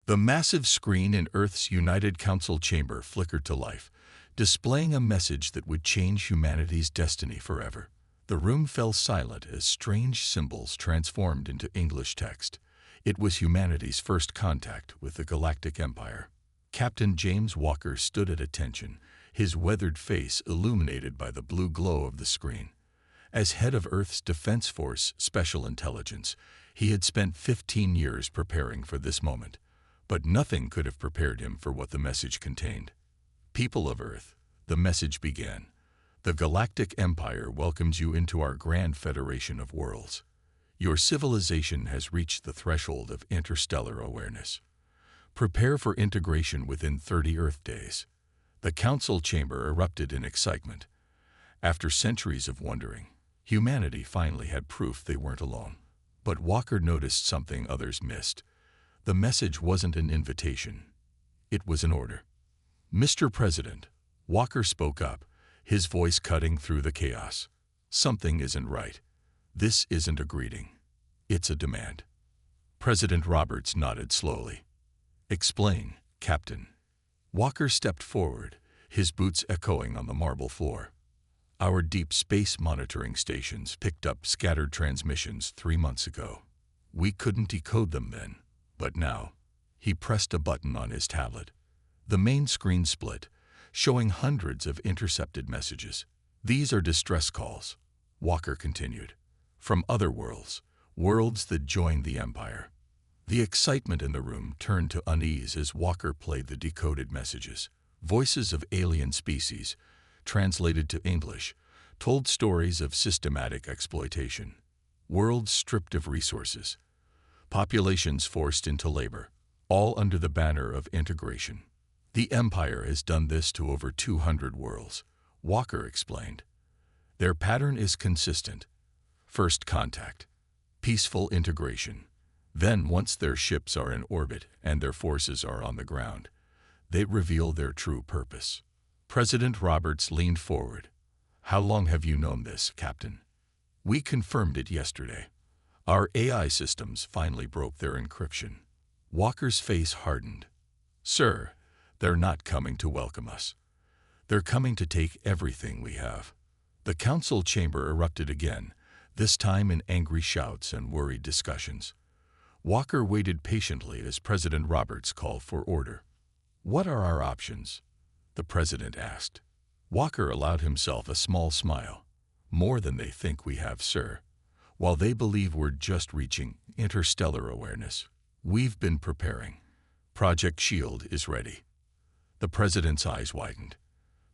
The massive screen in Earth's United Council chamber flickered to life, displaying a message that would change humanity's destiny forever. The room fell silent as strange symbols transformed into English text. It was humanity's first contact with the Galactic Empire. Captain James Walker stood at attention, his weathered face illuminated by the blue glow of the screen. As head of Earth's Defense Force Special Intelligence, he had spent 15 years preparing for this moment. But nothing could have prepared him for what the message contained. People of Earth, the message began. The Galactic Empire welcomes you into our grand federation of worlds. Your civilization has reached the threshold of interstellar awareness. Prepare for integration within 30 Earth days. The council chamber erupted in excitement. After centuries of wondering, humanity finally had proof they weren't alone. But Walker noticed something others missed. The message wasn't an invitation. It was an order. "Mr. President," Walker spoke up, his voice cutting through the chaos. "Something isn't right. This isn't a greeting. It's a demand." President Roberts nodded slowly. "Explain, Captain." Walker stepped forward, his boots echoing on the marble floor. "Our deep space monitoring stations picked up scattered transmissions 3 months ago. We couldn't decode them then. But now," he pressed a button on his tablet. The main screen split, showing hundreds of intercepted messages. "These are distress calls," Walker continued, "from other worlds, worlds that joined the Empire." The excitement in the room turned to unease as Walker played the decoded messages. Voices of alien species, translated to English, told stories of systematic exploitation. Worlds stripped of resources. Populations forced into labor, all under the banner of integration. "The Empire has done this to over 200 worlds," Walker explained. "Their pattern is consistent. First contact, peaceful integration. Then, once their ships are in orbit and their forces are on the ground, they reveal their true purpose." President Roberts leaned forward. "How long have you known this, Captain?" "We confirmed it yesterday. Our AI systems finally broke their encryption." Walker's face hardened. "Sir, they're not coming to welcome us. They're coming to take everything we have." The council chamber erupted again, this time in angry shouts and worried discussions. Walker waited patiently as President Roberts called for order. "What are our options?" the president asked. Walker allowed himself a small smile. "More than they think we have, sir. While they believe we're just reaching interstellar awareness, we've been preparing. Project SHIELD is ready." The president's eyes widened.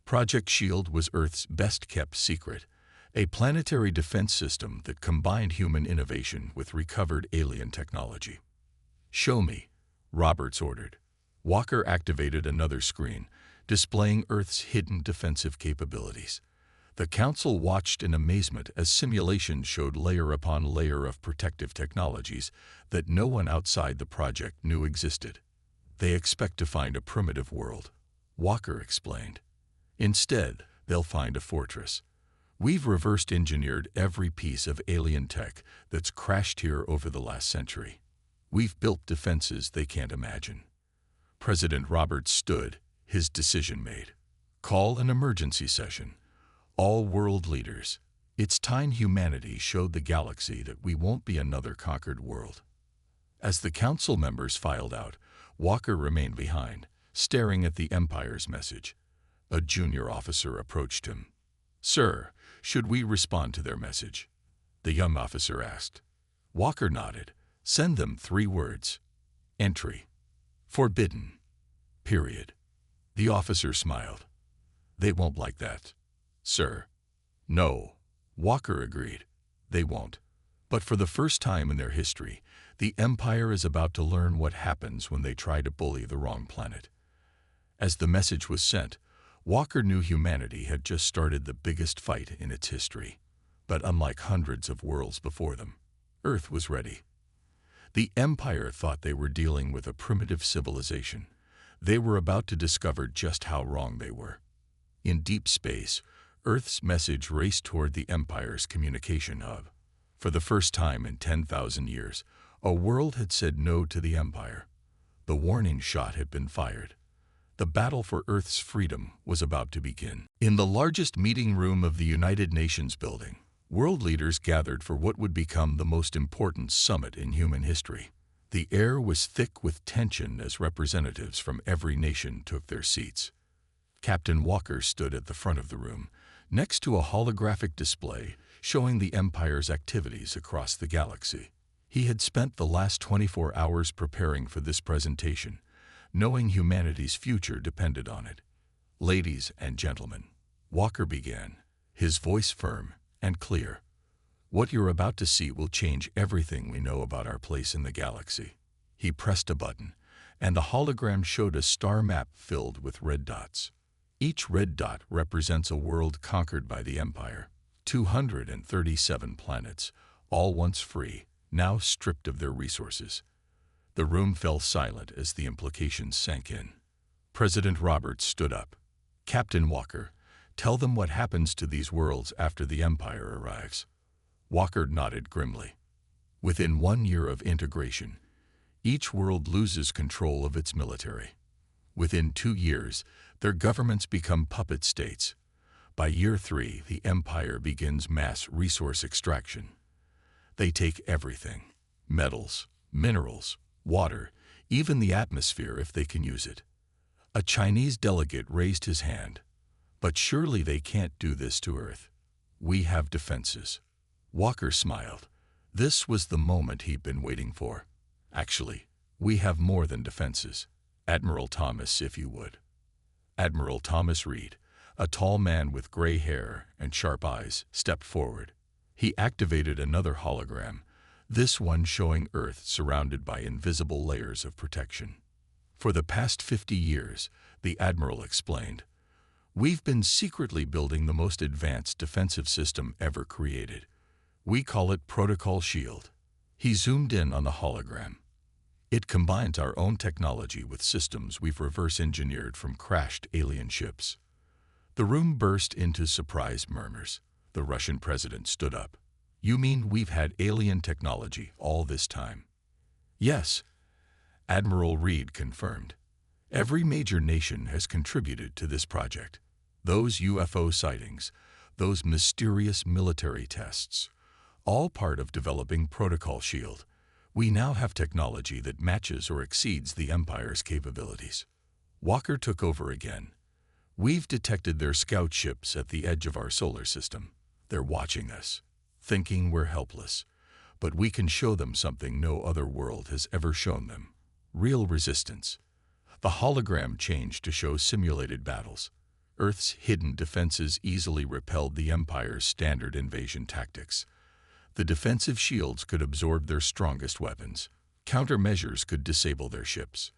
Project SHIELD was Earth's best-kept secret, a planetary defense system that combined human innovation with recovered alien technology. "Show me," Roberts ordered. Walker activated another screen, displaying Earth's hidden defensive capabilities. The council watched in amazement as simulations showed layer upon layer of protective technologies that no one outside the project knew existed. "They expect to find a primitive world," Walker explained. "Instead, they'll find a fortress. We've reverse-engineered every piece of alien tech that's crashed here over the last century. We've built defenses they can't imagine." President Roberts stood, his decision made. "Call an emergency session. All world leaders. It's time humanity showed the galaxy that we won't be another conquered world." As the council members filed out, Walker remained behind, staring at the Empire's message. A junior officer approached him. "Sir, should we respond to their message?" the young officer asked. Walker nodded. "Send them 3 words. Entry. Forbidden. Period." The officer smiled. "They won't like that, sir." "No," Walker agreed. "They won't. But for the first time in their history, the Empire is about to learn what happens when they try to bully the wrong planet." As the message was sent, Walker knew humanity had just started the biggest fight in its history. But unlike hundreds of worlds before them, Earth was ready. The Empire thought they were dealing with a primitive civilization. They were about to discover just how wrong they were. In deep space, Earth's message raced toward the Empire's communication hub. For the first time in 10,000 years, a world had said no to the Empire. The warning shot had been fired. The battle for Earth's freedom was about to begin. In the largest meeting room of the United Nations building, world leaders gathered for what would become the most important summit in human history. The air was thick with tension as representatives from every nation took their seats. Captain Walker stood at the front of the room, next to a holographic display showing the Empire's activities across the galaxy. He had spent the last 24 hours preparing for this presentation, knowing humanity's future depended on it. "Ladies and gentlemen," Walker began, his voice firm and clear. "What you're about to see will change everything we know about our place in the galaxy." He pressed a button, and the hologram showed a star map filled with red dots. Each red dot represents a world conquered by the Empire. 237 planets, all once free, now stripped of their resources. The room fell silent as the implications sank in. President Roberts stood up. "Captain Walker, tell them what happens to these worlds after the Empire arrives." Walker nodded grimly. "Within 1 year of integration, each world loses control of its military. Within 2 years, their governments become puppet states. By year 3, the Empire begins mass resource extraction. They take everything: metals, minerals, water, even the atmosphere if they can use it." A Chinese delegate raised his hand. "But surely they can't do this to Earth. We have defenses." Walker smiled. This was the moment he'd been waiting for. "Actually, we have more than defenses. Admiral Thomas, if you would." Admiral Thomas Reed, a tall man with gray hair and sharp eyes, stepped forward. He activated another hologram, this one showing Earth surrounded by invisible layers of protection. "For the past 50 years, the Admiral explained, we've been secretly building the most advanced defensive system ever created. We call it Protocol Shield." He zoomed in on the hologram. "It combines our own technology with systems we've reverse-engineered from crashed alien ships." The room burst into surprised murmurs. The Russian president stood up. "You mean we've had alien technology all this time?" "Yes," Admiral Reed confirmed. "Every major nation has contributed to this project. Those UFO sightings, those mysterious military tests, all part of developing Protocol Shield. We now have technology that matches or exceeds the Empire's capabilities." Walker took over again. "We've detected their scout ships at the edge of our solar system. They're watching us, thinking we're helpless. But we can show them something no other world has ever shown them: real resistance." The hologram changed to show simulated battles. Earth's hidden defenses easily repelled the Empire's standard invasion tactics. The defensive shields could absorb their strongest weapons. Countermeasures could disable their ships.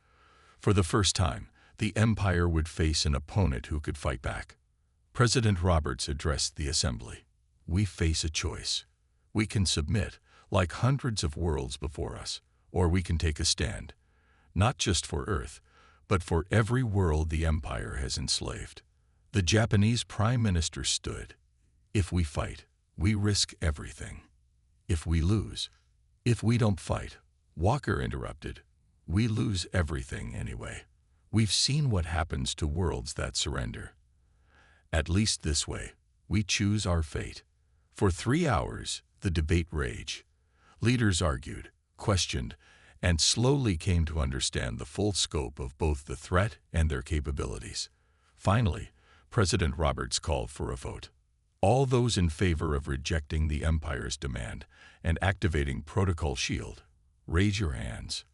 For the first time, the Empire would face an opponent who could fight back. President Roberts addressed the assembly. "We face a choice. We can submit, like hundreds of worlds before us, or we can take a stand, not just for Earth, but for every world the Empire has enslaved." The Japanese Prime Minister stood. "If we fight, we risk everything. If we lose, if we don't fight," Walker interrupted, "we lose everything anyway. We've seen what happens to worlds that surrender. At least this way, we choose our fate." For 3 hours, the debate raged. Leaders argued, questioned, and slowly came to understand the full scope of both the threat and their capabilities. Finally, President Roberts called for a vote. "All those in favor of rejecting the Empire's demand and activating Protocol Shield, raise your hands."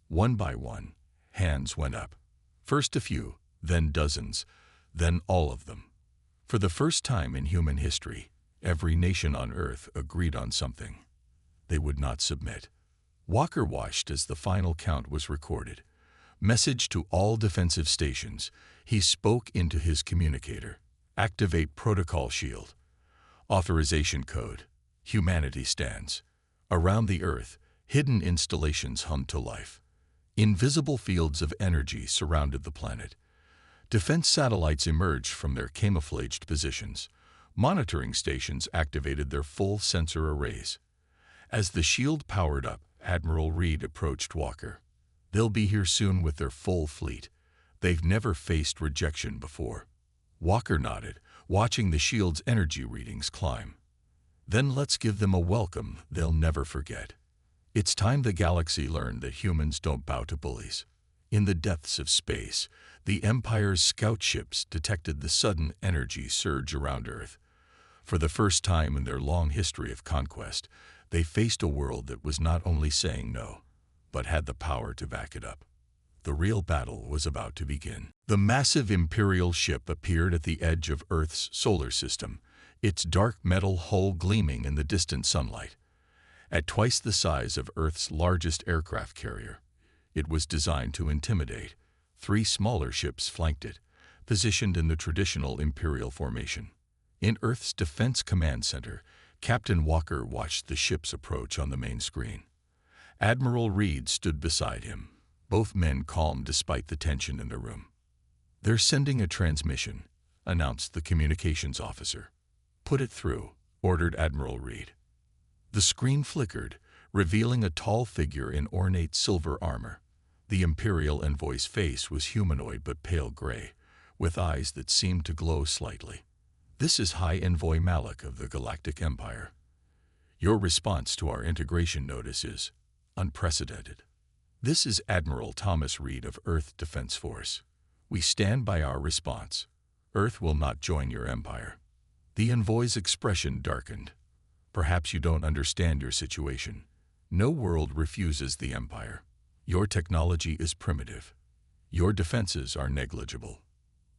One by one, hands went up. First a few, then dozens, then all of them. For the first time in human history, every nation on Earth agreed on something: they would not submit. Walker watched as the final count was recorded. Message to all defensive stations. He spoke into his communicator. "Activate Protocol Shield. Authorization code. Humanity stands." Around the Earth, hidden installations hummed to life. Invisible fields of energy surrounded the planet. Defense satellites emerged from their camouflaged positions. Monitoring stations activated their full sensor arrays. As the shield powered up, Admiral Reed approached Walker. They'll be here soon with their full fleet. They've never faced rejection before. Walker nodded, watching the shield's energy readings climb. Then let's give them a welcome they'll never forget. It's time the galaxy learned that humans don't bow to bullies. In the depths of space, the Empire's scout ships detected the sudden energy surge around Earth. For the first time in their long history of conquest, they faced a world that was not only saying no, but had the power to back it up. The real battle was about to begin. The massive Imperial ship appeared at the edge of Earth's solar system, its dark metal hull gleaming in the distant sunlight. At twice the size of Earth's largest aircraft carrier, it was designed to intimidate. 3 smaller ships flanked it, positioned in the traditional Imperial formation. In Earth's Defense Command Center, Captain Walker watched the ships approach on the main screen. Admiral Reed stood beside him, both men calm despite the tension in the room. "They're sending a transmission," announced the communications officer. "Put it through," ordered Admiral Reed. The screen flickered, revealing a tall figure in ornate silver armor. The Imperial envoy's face was humanoid but pale gray, with eyes that seemed to glow slightly. "This is High Envoy Malik of the Galactic Empire. Your response to our integration notice is unprecedented. This is Admiral Thomas Reed of Earth Defense Force. We stand by our response. Earth will not join your empire." The envoy's expression darkened. "Perhaps you don't understand your situation. No world refuses the empire. Your technology is primitive. Your defenses are negligible.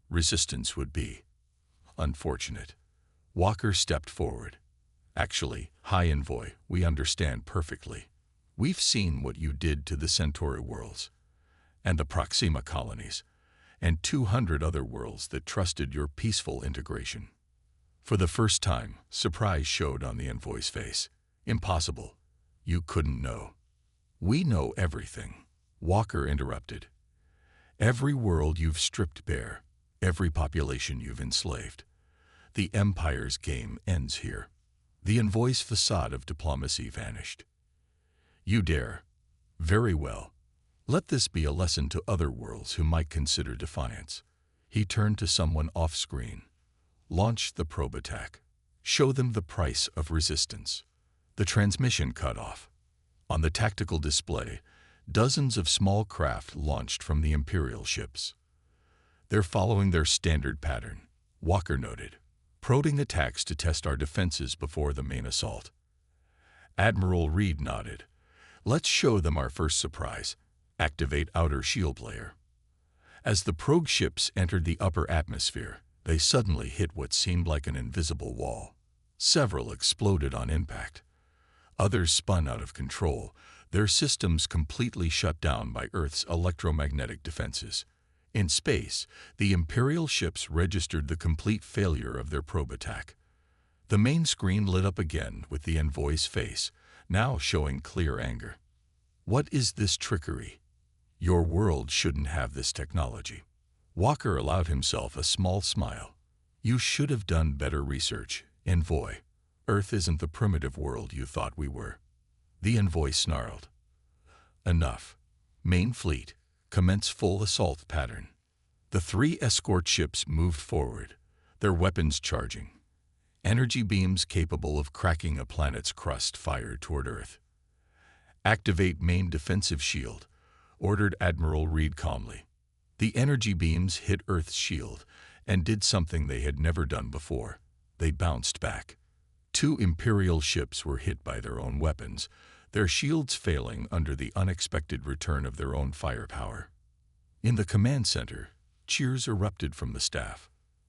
Resistance would be unfortunate." Walker stepped forward. "Actually, High Envoy, we understand perfectly. We've seen what you did to the Centauri worlds, and the Proxima colonies, and 200 other worlds that trusted your peaceful integration." For the first time, surprise showed on the envoy's face. "Impossible. You couldn't know." "We know everything," Walker interrupted. "Every world you've stripped bare, every population you've enslaved. The Empire's game ends here." The envoy's facade of diplomacy vanished. "You dare? Very well. Let this be a lesson to other worlds who might consider defiance." He turned to someone off-screen. "Launch the probe attack. Show them the price of resistance." The transmission cut off. On the tactical display, dozens of small craft launched from the Imperial ships. "They're following their standard pattern," Walker noted. "Probing attacks to test our defenses before the main assault." Admiral Reed nodded. "Let's show them our first surprise. Activate outer shield layer." As the probe ships entered the upper atmosphere, they suddenly hit what seemed like an invisible wall. Several exploded on impact. Others spun out of control, their systems completely shut down by Earth's electromagnetic defenses. In space, the Imperial ships registered the complete failure of their probe attack. The main screen lit up again with the envoy's face, now showing clear anger. "What is this trickery? Your world shouldn't have this technology." Walker allowed himself a small smile. "You should have done better research, envoy. Earth isn't the primitive world you thought we were." The envoy snarled. "Enough. Main fleet, commence full assault pattern." The 3 escort ships moved forward, their weapons charging. Energy beams capable of cracking a planet's crust fired toward Earth. "Activate main defensive shield," ordered Admiral Reed calmly. The energy beams hit Earth's shield and did something they had never done before. They bounced back. 2 Imperial ships were hit by their own weapons, their shields failing under the unexpected return of their own firepower. In the command center, cheers erupted from the staff.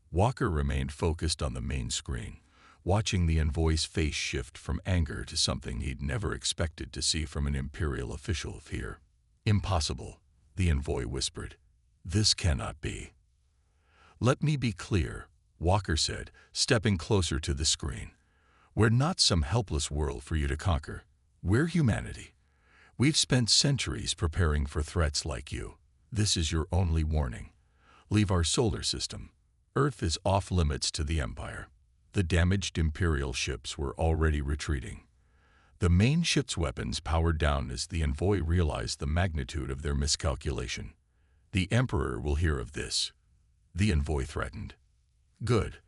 Walker remained focused on the main screen, watching the envoy's face shift from anger to something he'd never expected to see from an Imperial official here. "Impossible," the envoy whispered. "This cannot be." "Let me be clear," Walker said, stepping closer to the screen. "We're not some helpless world for you to conquer. We're humanity. We've spent centuries preparing for threats like you. This is your only warning. Leave our solar system. Earth is off limits to the Empire." The damaged Imperial ships were already retreating. The main ship's weapons powered down as the envoy realized the magnitude of their miscalculation. "The Emperor will hear of this," the envoy threatened. "Good,"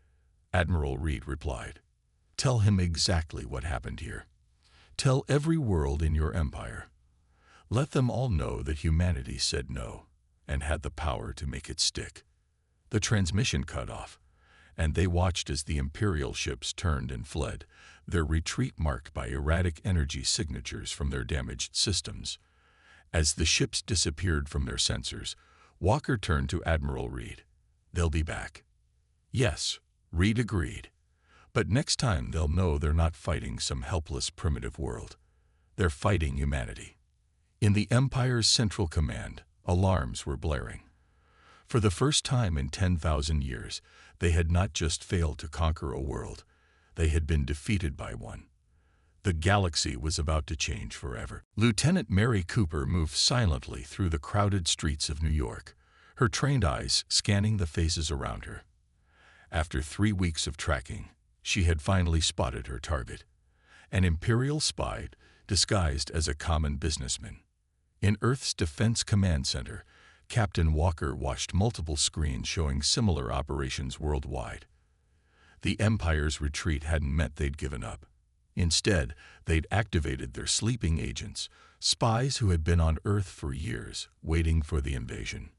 Admiral Reed replied. "Tell him exactly what happened here. Tell every world in your empire. Let them all know that humanity said no and had the power to make it stick." The transmission cut off, and they watched as the Imperial ships turned and fled, their retreat marked by erratic energy signatures from their damaged systems. As the ships disappeared from their sensors, Walker turned to Admiral Reed. "They'll be back." "Yes," Reed agreed. "But next time they'll know they're not fighting some helpless primitive world. They're fighting humanity." In the Empire's Central Command, alarms were blaring. For the first time in 10,000 years, they had not just failed to conquer a world, they had been defeated by one. The galaxy was about to change forever. Lieutenant Mary Cooper moved silently through the crowded streets of New York, her trained eyes scanning the faces around her. After 3 weeks of tracking, she had finally spotted her target, an Imperial spy disguised as a common businessman. In Earth's Defense Command Center, Captain Walker watched multiple screens showing similar operations worldwide. The Empire's retreat hadn't meant they'd given up. Instead, they'd activated their sleeping agents, spies who had been on Earth for years, waiting for the invasion.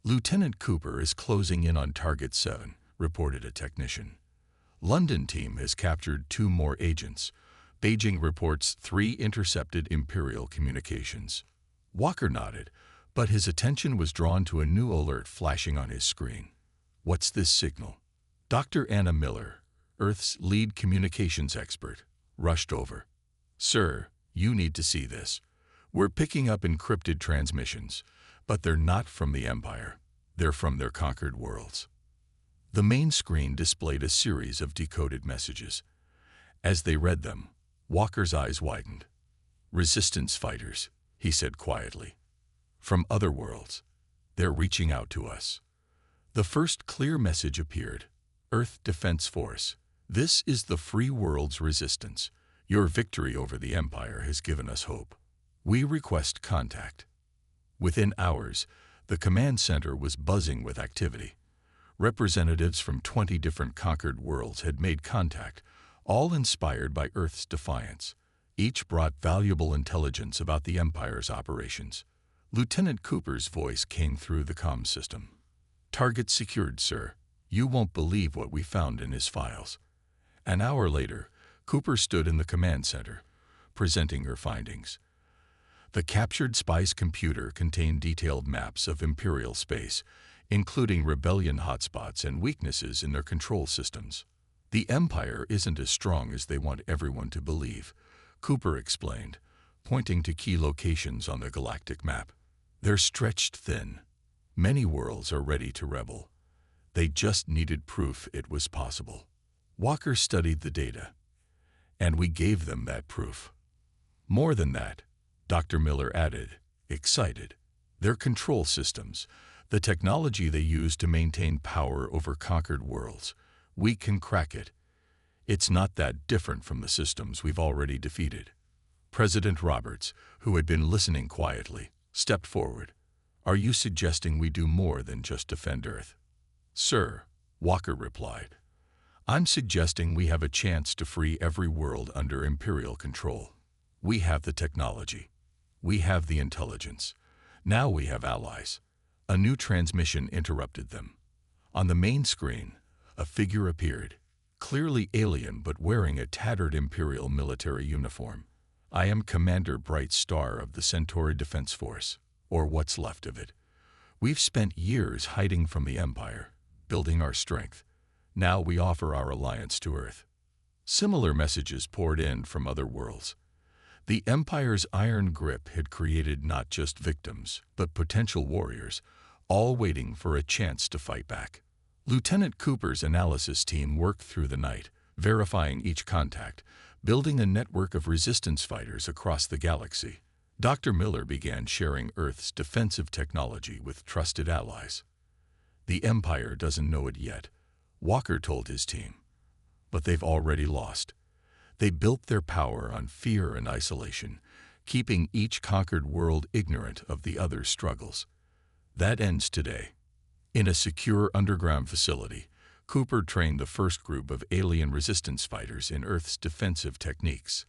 "Lieutenant Cooper is closing in on Target 7, reported a technician. "London team has captured 2 more agents. Beijing reports 3 intercepted Imperial communications." Walker nodded, but his attention was drawn to a new alert flashing on his screen. "What's this signal?" Dr. Anna Miller, Earth's lead communications expert, rushed over. "Sir, you need to see this. We're picking up encrypted transmissions, but they're not from the Empire. They're from their conquered worlds." The main screen displayed a series of decoded messages. As they read them, Walker's eyes widened. "Resistance fighters," he said quietly. "From other worlds. They're reaching out to us." The first clear message appeared. "Earth Defense Force. This is the free world's resistance. Your victory over the Empire has given us hope. We request contact." Within hours, the command center was buzzing with activity. Representatives from 20 different conquered worlds had made contact, all inspired by Earth's defiance. Each brought valuable intelligence about the Empire's operations. Lieutenant Cooper's voice came through the comm system. "Target secured, sir. You won't believe what we found in his files." An hour later, Cooper stood in the command center, presenting her findings. The captured spy's computer contained detailed maps of Imperial space, including rebellion hotspots and weaknesses in their control systems. "The Empire isn't as strong as they want everyone to believe," Cooper explained, pointing to key locations on the galactic map. "They're stretched thin. Many worlds are ready to rebel. They just needed proof it was possible." Walker studied the data, and we gave them that proof. "More than that," Dr. Miller added, excited. "Their control systems, the technology they use to maintain power over conquered worlds, we can crack it. It's not that different from the systems we've already defeated." President Roberts, who had been listening quietly, stepped forward. "Are you suggesting we do more than just defend Earth?" "Sir," Walker replied, "I'm suggesting we have a chance to free every world under Imperial control. We have the technology. We have the intelligence. Now we have allies." A new transmission interrupted them. On the main screen, a figure appeared, clearly alien but wearing a tattered Imperial military uniform. "I am Commander Bright Star of the Centauri Defense Force, or what's left of it. We've spent years hiding from the Empire, building our strength. Now we offer our alliance to Earth." Similar messages poured in from other worlds. The Empire's iron grip had created not just victims, but potential warriors, all waiting for a chance to fight back. Lieutenant Cooper's analysis team worked through the night, verifying each contact, building a network of resistance fighters across the galaxy. Dr. Miller began sharing Earth's defensive technology with trusted allies. "The Empire doesn't know it yet," Walker told his team. "But they've already lost. They built their power on fear and isolation, keeping each conquered world ignorant of the other's struggles. That ends today. In a secure underground facility, Cooper trained the first group of alien resistance fighters in Earth's defensive techniques.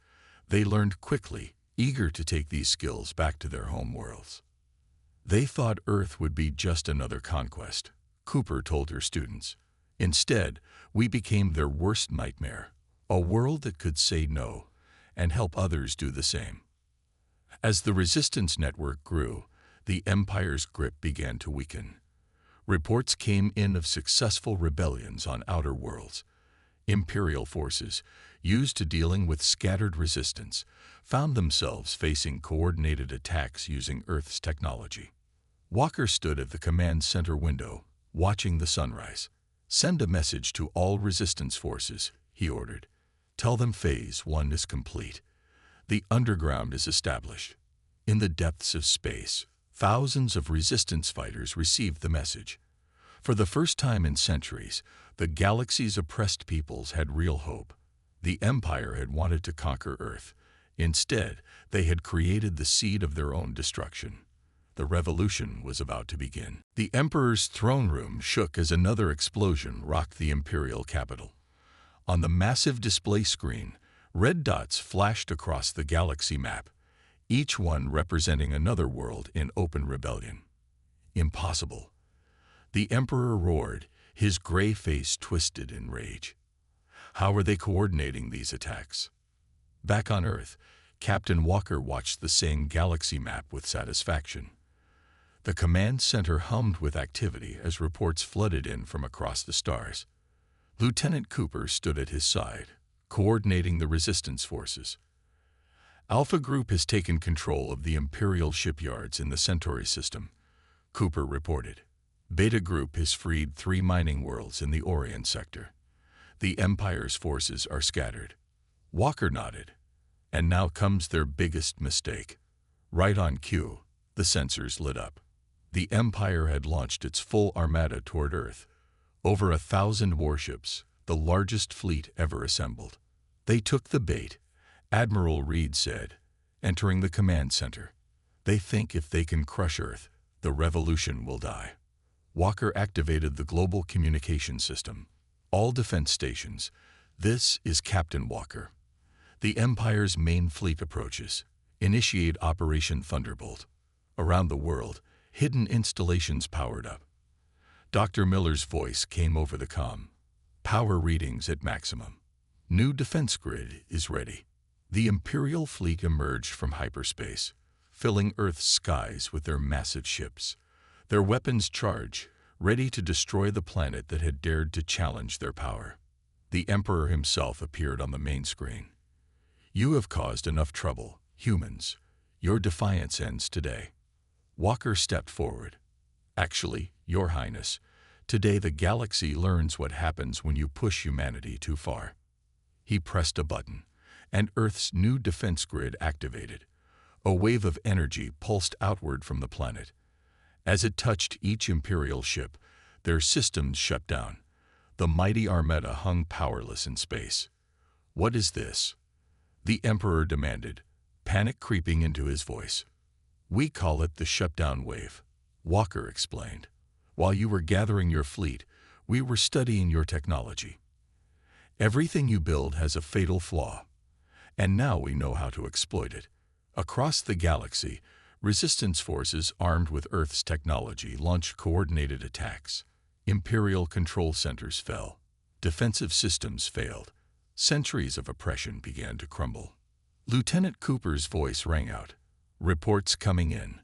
They learned quickly, eager to take these skills back to their home worlds. They thought Earth would be just another conquest, Cooper told her students. Instead, we became their worst nightmare, a world that could say no and help others do the same. As the resistance network grew, the Empire's grip began to weaken. Reports came in of successful rebellions on outer worlds. Imperial forces, used to dealing with scattered resistance, found themselves facing coordinated attacks using Earth's technology. Walker stood at the command center window, watching the sunrise. "Send a message to all resistance forces," he ordered. "Tell them Phase 1 is complete. The underground is established." In the depths of space, thousands of resistance fighters received the message. For the first time in centuries, the galaxy's oppressed peoples had real hope. The Empire had wanted to conquer Earth. Instead, they had created the seed of their own destruction. The revolution was about to begin. The Emperor's throne room shook as another explosion rocked the Imperial capital. On the massive display screen, red dots flashed across the galaxy map, each one representing another world in open rebellion. Impossible. The Emperor roared, his gray face twisted in rage. How were they coordinating these attacks? Back on Earth, Captain Walker watched the same galaxy map with satisfaction. The command center hummed with activity as reports flooded in from across the stars. Lieutenant Cooper stood at his side, coordinating the resistance forces. Alpha Group has taken control of the Imperial shipyards in the Centauri system, Cooper reported. Beta Group has freed 3 mining worlds in the Orient sector. The Empire's forces are scattered. Walker nodded. And now comes their biggest mistake. Right on cue, the sensors lit up. The Empire had launched its full armada toward Earth. Over 1,000 warships, the largest fleet ever assembled. They took the bait, Admiral Reed said, entering the command center. They think if they can crush Earth, the revolution will die. Walker activated the global communication system. All defense stations. This is Captain Walker. The Empire's main fleet approaches. Initiate Operation Thunderbolt. Around the world, hidden installations powered up. Dr. Miller's voice came over the comm. Power readings at maximum. New defense grid is ready. The Imperial fleet emerged from hyperspace, filling Earth's skies with their massive ships. Their weapons charged, ready to destroy the planet that had dared to challenge their power. The Emperor himself appeared on the main screen. "You have caused enough trouble, humans. Your defiance ends today." Walker stepped forward. "Actually, Your Highness, today the galaxy learns what happens when you push humanity too far." He pressed a button, and Earth's new defense grid activated. A wave of energy pulsed outward from the planet. As it touched each Imperial ship, their systems shut down. The mighty armada hung powerless in space. "What is this?" the Emperor demanded, panic creeping into his voice. "We call it the shutdown wave," Walker explained. "While you were gathering your fleet, we were studying your technology. Everything you build has a fatal flaw, and now we know how to exploit it." Across the galaxy, resistance forces armed with Earth's technology launched coordinated attacks. Imperial control centers fell. Defensive systems failed. Centuries of oppression began to crumble. Lieutenant Cooper's voice rang out. "Reports coming in.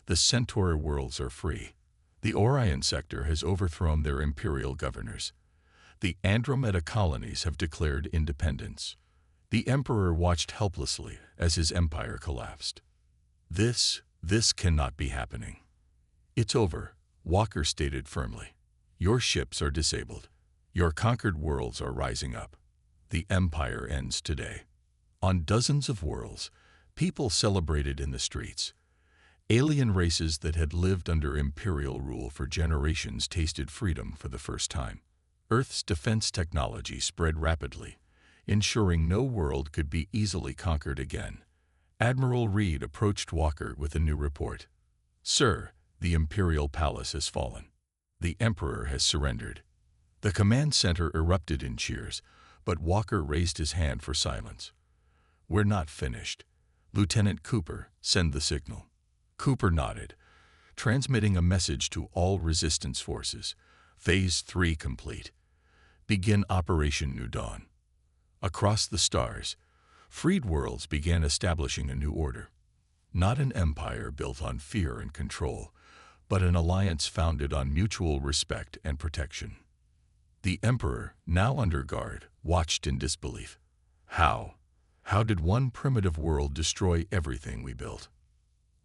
The Centauri worlds are free. The Orion sector has overthrown their Imperial governors. The Andromeda colonies have declared independence." The Emperor watched helplessly as his empire collapsed. This cannot be happening." "It's over," Walker stated firmly. "Your ships are disabled. Your conquered worlds are rising up. The Empire ends today." On dozens of worlds, people celebrated in the streets. Alien races that had lived under Imperial rule for generations tasted freedom for the first time. Earth's defense technology spread rapidly. ensuring no world could be easily conquered again. Admiral Reed approached Walker with a new report. "Sir, the Imperial Palace has fallen. The Emperor has surrendered." The command center erupted in cheers, but Walker raised his hand for silence. "We're not finished. Lieutenant Cooper, send the signal." Cooper nodded, transmitting a message to all resistance forces. Phase 3 complete. Begin Operation New Dawn. Across the stars, freed worlds began establishing a new order. Not an empire built on fear and control, but an alliance founded on mutual respect and protection. The Emperor, now under guard, watched in disbelief. How? How did one primitive world destroy everything we built?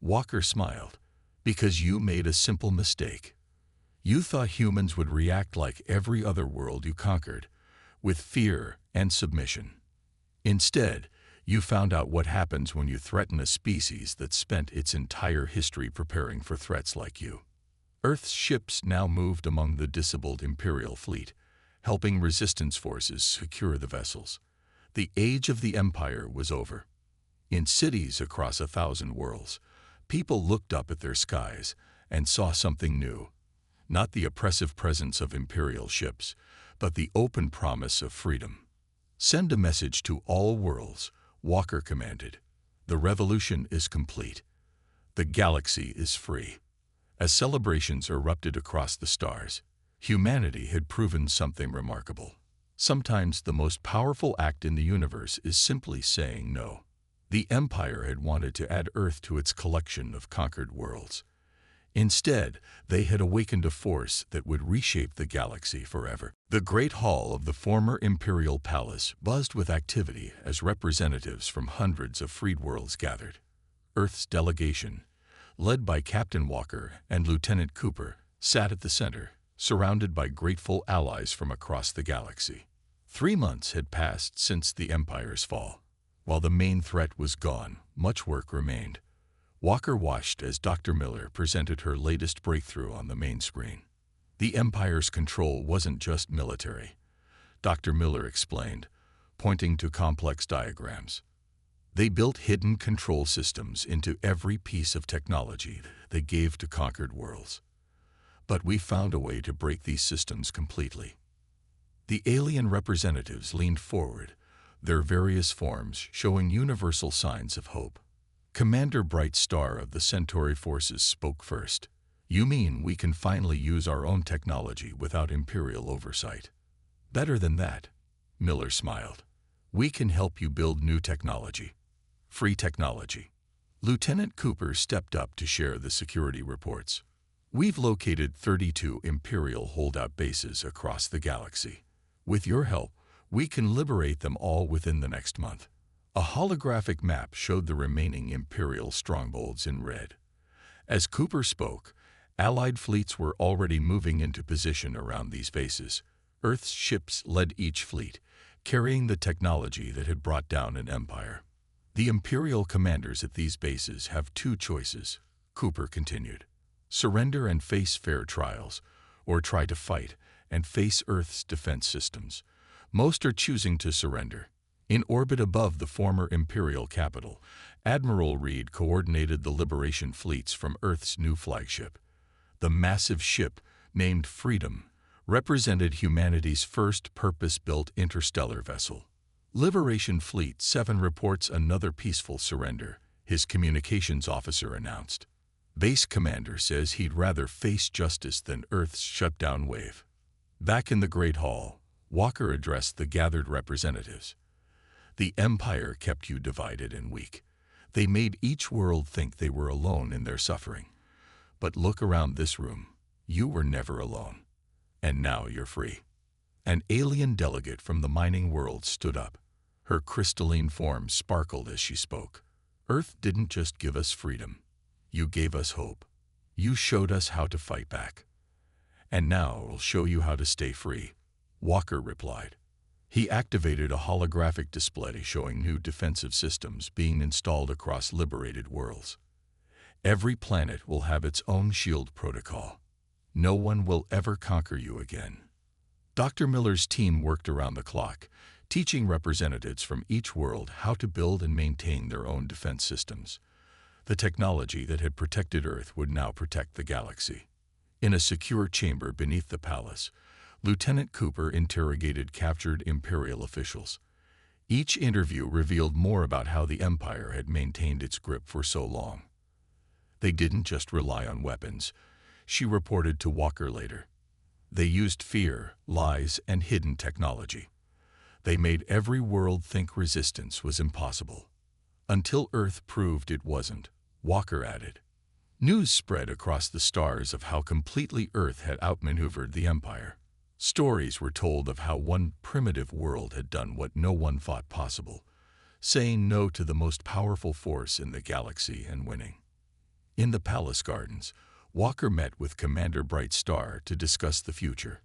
Walker smiled. "Because you made a simple mistake. You thought humans would react like every other world you conquered, with fear and submission. Instead, you found out what happens when you threaten a species that spent its entire history preparing for threats like you." Earth's ships now moved among the disabled Imperial fleet, helping resistance forces secure the vessels. The age of the Empire was over. In cities across 1,000 worlds, people looked up at their skies and saw something new. Not the oppressive presence of Imperial ships, but the open promise of freedom. "Send a message to all worlds," Walker commanded. "The revolution is complete. The galaxy is free." As celebrations erupted across the stars, humanity had proven something remarkable. Sometimes the most powerful act in the universe is simply saying no. The Empire had wanted to add Earth to its collection of conquered worlds. Instead, they had awakened a force that would reshape the galaxy forever. The great hall of the former Imperial Palace buzzed with activity as representatives from hundreds of freed worlds gathered. Earth's delegation, led by Captain Walker and Lieutenant Cooper, sat at the center, surrounded by grateful allies from across the galaxy. 3 months had passed since the Empire's fall. While the main threat was gone, much work remained. Walker watched as Dr. Miller presented her latest breakthrough on the main screen. The Empire's control wasn't just military, Dr. Miller explained, pointing to complex diagrams. They built hidden control systems into every piece of technology they gave to conquered worlds. But we found a way to break these systems completely. The alien representatives leaned forward, their various forms showing universal signs of hope. Commander Bright Star of the Centauri forces spoke first. "You mean we can finally use our own technology without Imperial oversight?" "Better than that," Miller smiled. "We can help you build new technology. Free technology." Lieutenant Cooper stepped up to share the security reports. "We've located 32 Imperial holdout bases across the galaxy. With your help, we can liberate them all within the next month." A holographic map showed the remaining Imperial strongholds in red. As Cooper spoke, Allied fleets were already moving into position around these bases. Earth's ships led each fleet, carrying the technology that had brought down an empire. "The Imperial commanders at these bases have 2 choices," Cooper continued. "Surrender and face fair trials, or try to fight and face Earth's defense systems. Most are choosing to surrender." In orbit above the former Imperial capital, Admiral Reed coordinated the liberation fleets from Earth's new flagship. The massive ship, named Freedom, represented humanity's first purpose-built interstellar vessel. "Liberation Fleet 7 reports another peaceful surrender," his communications officer announced. "Base commander says he'd rather face justice than Earth's shutdown wave." Back in the Great Hall, Walker addressed the gathered representatives. "The Empire kept you divided and weak. They made each world think they were alone in their suffering. But look around this room. You were never alone. And now you're free." An alien delegate from the mining world stood up. Her crystalline form sparkled as she spoke. "Earth didn't just give us freedom. You gave us hope. You showed us how to fight back. And now we'll show you how to stay free," Walker replied. He activated a holographic display showing new defensive systems being installed across liberated worlds. "Every planet will have its own shield protocol. No one will ever conquer you again." Dr. Miller's team worked around the clock, teaching representatives from each world how to build and maintain their own defense systems. The technology that had protected Earth would now protect the galaxy. In a secure chamber beneath the palace, Lieutenant Cooper interrogated captured Imperial officials. Each interview revealed more about how the Empire had maintained its grip for so long. They didn't just rely on weapons, she reported to Walker later. They used fear, lies, and hidden technology. They made every world think resistance was impossible. Until Earth proved it wasn't, Walker added. News spread across the stars of how completely Earth had outmaneuvered the Empire. Stories were told of how one primitive world had done what no one thought possible, saying no to the most powerful force in the galaxy and winning. In the palace gardens, Walker met with Commander Bright Star to discuss the future.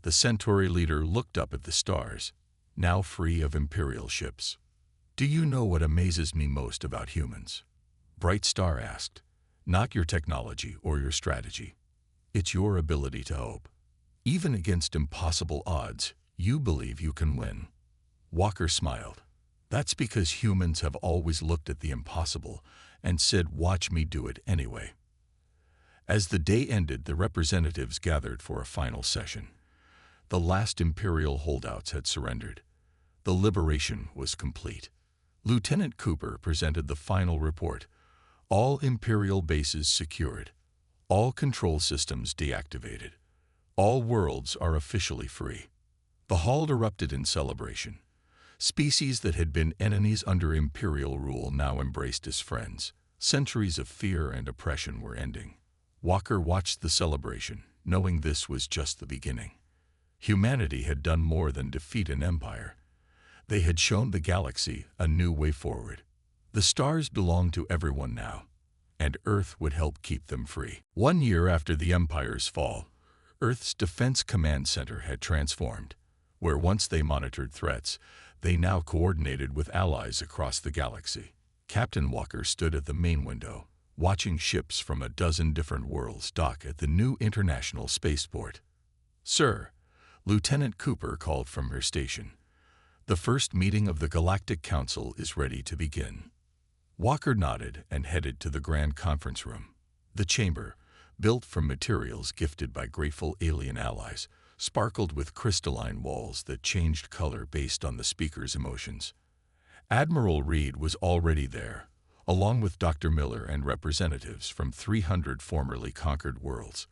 The Centauri leader looked up at the stars, now free of Imperial ships. "Do you know what amazes me most about humans?" Bright Star asked. "Not your technology or your strategy. It's your ability to hope. Even against impossible odds, you believe you can win." Walker smiled. "That's because humans have always looked at the impossible and said, 'Watch me do it anyway.'" As the day ended, the representatives gathered for a final session. The last Imperial holdouts had surrendered. The liberation was complete. Lieutenant Cooper presented the final report. All Imperial bases secured. All control systems deactivated. All worlds are officially free. The hall erupted in celebration. Species that had been enemies under Imperial rule now embraced as friends. Centuries of fear and oppression were ending. Walker watched the celebration, knowing this was just the beginning. Humanity had done more than defeat an empire. They had shown the galaxy a new way forward. The stars belonged to everyone now, and Earth would help keep them free. 1 year after the Empire's fall, Earth's Defense Command Center had transformed. Where once they monitored threats, they now coordinated with allies across the galaxy. Captain Walker stood at the main window, watching ships from a dozen different worlds dock at the new international spaceport. "Sir," Lieutenant Cooper called from her station, "the first meeting of the Galactic Council is ready to begin." Walker nodded and headed to the grand conference room. The chamber, built from materials gifted by grateful alien allies, sparkled with crystalline walls that changed color based on the speaker's emotions. Admiral Reed was already there, along with Dr. Miller and representatives from 300 formerly conquered worlds.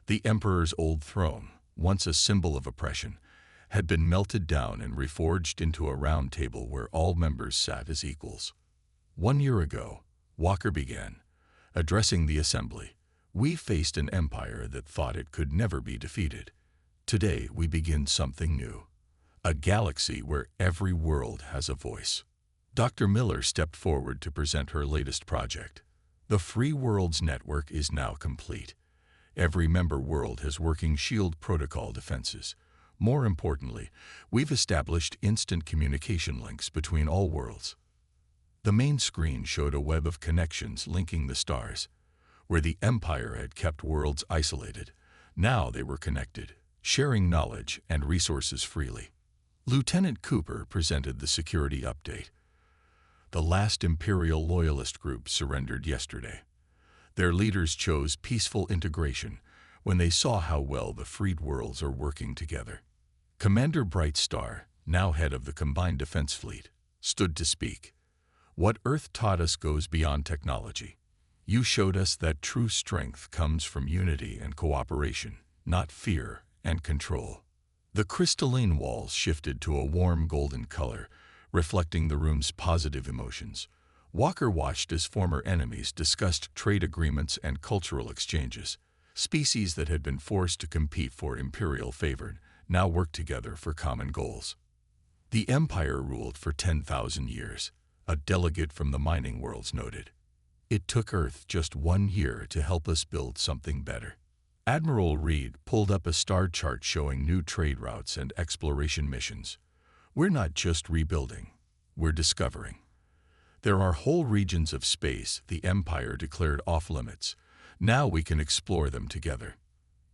The Emperor's old throne, once a symbol of oppression, had been melted down and reforged into a round table where all members sat as equals. 1 year ago, Walker began, addressing the assembly. "We faced an empire that thought it could never be defeated. Today we begin something new. A galaxy where every world has a voice." Dr. Miller stepped forward to present her latest project. The Free Worlds Network is now complete. Every member world has working SHIELD protocol defenses. More importantly, we've established instant communication links between all worlds. The main screen showed a web of connections linking the stars. Where the Empire had kept worlds isolated, now they were connected, sharing knowledge and resources freely. Lieutenant Cooper presented the security update. The last Imperial loyalist group surrendered yesterday. Their leaders chose peaceful integration when they saw how well the freed worlds are working together. Commander Bright Star, now head of the Combined Defense Fleet, stood to speak. "What Earth taught us goes beyond technology. You showed us that true strength comes from unity and cooperation, not fear and control." The crystalline walls shifted to a warm golden color, reflecting the room's positive emotions. Walker watched as former enemies discussed trade agreements and cultural exchanges. Species that had been forced to compete for Imperial favor now worked together for common goals. The Empire ruled for 10,000 years, a delegate from the mining worlds noted. "It took Earth just 1 year to help us build something better." Admiral Reed pulled up a star chart showing new trade routes and exploration missions. "We're not just rebuilding, we're discovering. There are whole regions of space the Empire declared off-limits. Now we can explore them together."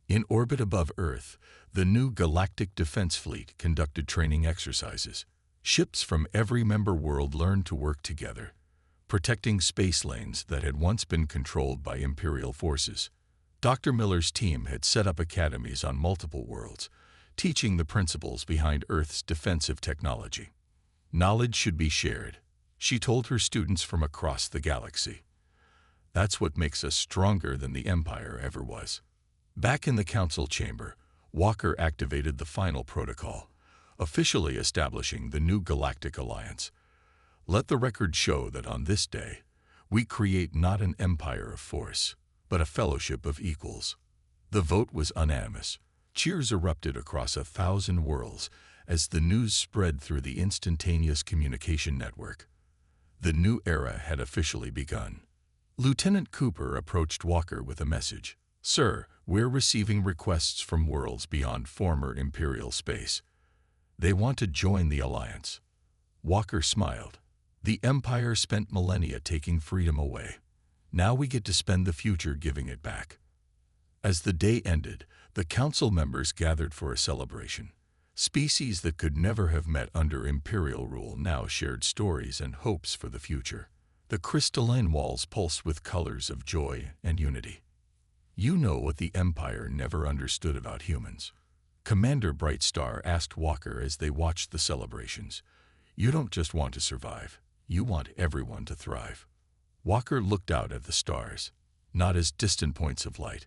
In orbit above Earth, the new Galactic Defense Fleet conducted training exercises. Ships from every member world learned to work together, protecting space lanes that had once been controlled by Imperial forces. Dr. Miller's team had set up academies on multiple worlds, teaching the principles behind Earth's defensive technology. Knowledge should be shared, she told her students from across the galaxy. That's what makes us stronger than the Empire ever was. Back in the council chamber, Walker activated the final protocol, officially establishing the new Galactic Alliance. Let the record show that on this day, we create not an empire of force, but a fellowship of equals. The vote was unanimous. Cheers erupted across 1,000 worlds as the news spread through the instantaneous communication network. The new era had officially begun. Lieutenant Cooper approached Walker with a message. "Sir, we're receiving requests from worlds beyond former Imperial space. They want to join the Alliance." Walker smiled. The Empire spent millennia taking freedom away. Now we get to spend the future giving it back. As the day ended, the council members gathered for a celebration. Species that could never have met under Imperial rule now shared stories and hopes for the future. The crystalline walls pulsed with colors of joy and unity. "You know what the Empire never understood about humans?" Commander Brightstar asked Walker as they watched the celebrations. "You don't just want to survive, you want everyone to thrive." Walker looked out at the stars, not as distant points of light,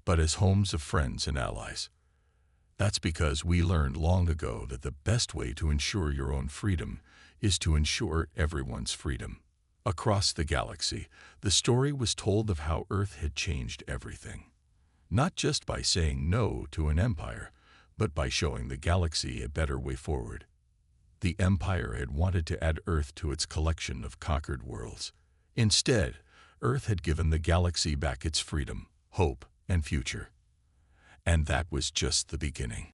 but as homes of friends and allies. "That's because we learned long ago that the best way to ensure your own freedom is to ensure everyone's freedom." Across the galaxy, the story was told of how Earth had changed everything. Not just by saying no to an empire, but by showing the galaxy a better way forward. The Empire had wanted to add Earth to its collection of conquered worlds. Instead, Earth had given the galaxy back its freedom, hope, and future. And that was just the beginning.